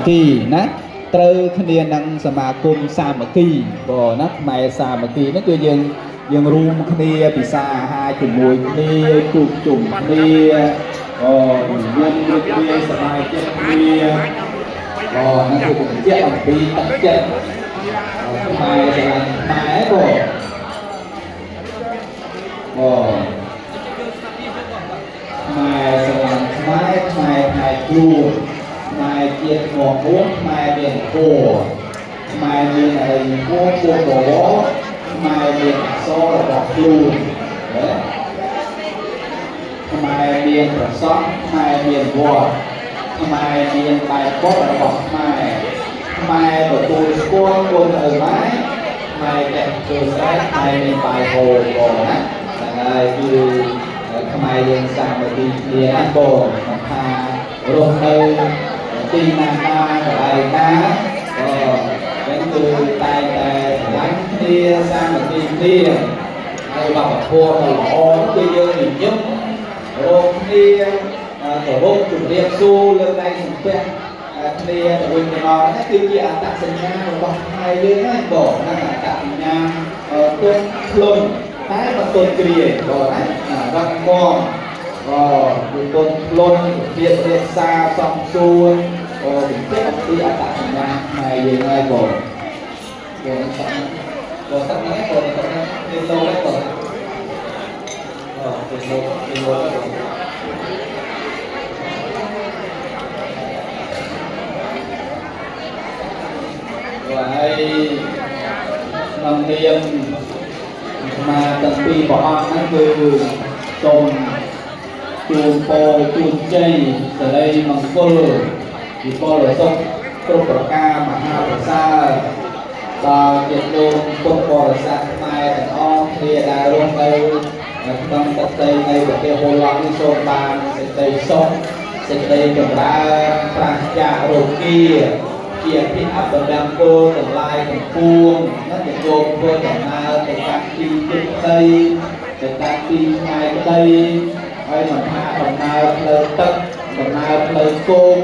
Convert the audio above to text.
គីណាត្រូវគ្នានឹងសមាគមសាមគ្គីក៏ណាខ្មែរសាមគ្គីហ្នឹងគឺយើងរួមគ្នាពិសាអាហារជាមួយគ្នាជួបជុំគ្នាមានដូចគ្នាសบายចិត្តគ្នាហ្នឹងគឺបញ្ជាក់អំពីទឹកចិត្តខ្មែរស្រឡាញ់ខ្មែរខ្មែរស្រឡាញ់ខ្មែរខ្លួនខ្មែរជាតិមកហួនខ្មែរមានគោខ្មែរមានអីគោខ្មែរមានអក្សររបស់ខ្លួនខ្មែរមានប្រសពខ្មែរមានវត្តខ្មែរមានបែបពុតរបស់ខ្មែរទទួលស្គាល់គុណឪម៉ែខ្មែរតែចូលស្រែខ្មែរមានបាយហូរបងណាហ្នឹងហើយគឺខ្មែរយើងសាមគ្គីគ្នាណាបងថារស់នៅទីណាកន្លែងណាចឹងគឺតែស្រឡាញ់គ្នាសាមគ្គីគ្នាហើយវប្បធម៌ល្អគឺយើងនិយមរកគ្នាគោរពជំរាបសួរលើកដៃសំពះគ្នាទៅវិញទៅមកហ្នឹងគឺជាអត្តសញ្ញាណរបស់ខ្មែរយើងហ្នឹងបងហ្នឹងអត្តសញ្ញាណទុនខ្លួនតែមិនទុនគ្រាបងណារកមកគឺទុនខ្លួនភាពរក្សាសំសួរជំរាបពីអត្តសញ្ញាណខ្មែរយើងហើយបងបងសឹកហ្នឹងបងសឹកហ្នឹងគេលោហ្នឹងបងគេលោហើយក្នុងនាមមកទាំងពីរព្រះអង្គហ្នឹងគឺសូមជូនពរជូនជ័យសិរីមង្គលវិបុលសុខគ្រប់ប្រការមហាប្រសើរដល់ជាលោកពុទ្ធបរិស័ទខ្មែរទាំងអស់គ្នាដែលរស់នៅក្នុងទឹកដីនៃប្រទេសហូឡង់នេះសូមបានសេចក្តីសុខសេចក្តីចម្រើនប្រាសចាករោគាជាភិអបដង្គោទាំងឡាយទាំងពួងនឹងជាគោធ្វើដំណើរទៅកាន់ទីទឹកដីទៅកាន់ទីឆ្ងាយក្តីហើយមិនថាដំណើរផ្លូវទឹកដំណើរផ្លូវគោក